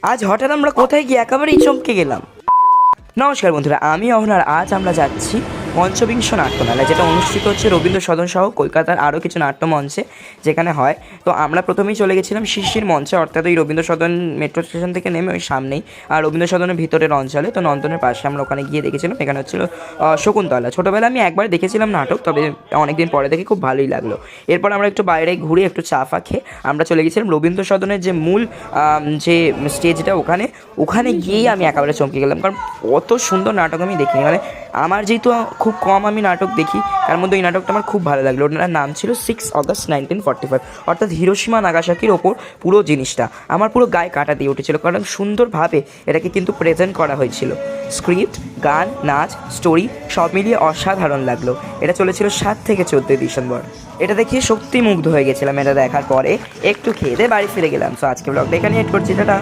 আজ হঠাৎ আমরা কোথায় গিয়ে একেবারেই চমকে গেলাম। নমস্কার বন্ধুরা, আমি অহনার। আজ আমরা যাচ্ছি পঞ্চবিংশ নাট্যমেলা, যেটা অনুষ্ঠিত হচ্ছে রবীন্দ্র সদন সহ কলকাতার আরও কিছু নাট্যমঞ্চে যেখানে হয়। তো আমরা প্রথমেই চলে গেছিলাম শিশির মঞ্চে, অর্থাৎ ওই রবীন্দ্র সদন মেট্রো স্টেশন থেকে নেমে ওই সামনেই আর রবীন্দ্র সদনের ভিতরের অঞ্চলে, তো নন্দনের পাশে আমরা ওখানে গিয়ে দেখেছিলাম। এখানে হচ্ছিল শকুন্তলা। ছোটোবেলায় আমি একবার দেখেছিলাম নাটক, তবে অনেকদিন পরে দেখে খুব ভালোই লাগলো। এরপর আমরা একটু বাইরে ঘুরে একটু চা ফা খেয়ে আমরা চলে গেছিলাম রবীন্দ্র সদনের যে মূল যে স্টেজটা, ওখানে গিয়েই আমি একেবারে চমকে গেলাম, কারণ অত সুন্দর নাটক আমি দেখিনি। মানে আমার যেহেতু খুব কম আমি নাটক দেখি, তার মধ্যে এই নাটকটা আমার খুব ভালো লাগলো। ওটার নাম ছিল 6 অগস্ট 1945, অর্থাৎ হিরোশিমা নাগাসাকির ওপর পুরো জিনিসটা। আমার পুরো গায়ে কাটা দিয়ে উঠেছিল, কারণ সুন্দরভাবে এটাকে কিন্তু প্রেজেন্ট করা হয়েছিল। স্ক্রিপ্ট, গান, নাচ, স্টোরি সব মিলিয়ে অসাধারণ লাগলো। এটা চলেছিল 7 থেকে 14 ডিসেম্বর। এটা দেখিয়ে সত্যি মুগ্ধ হয়ে গেছিলাম। এটা দেখার পরে একটু খেয়ে দিয়ে বাড়ি ফিরে গেলাম। সো আজকে ব্লগটা এখানে এড করছি, টাটা।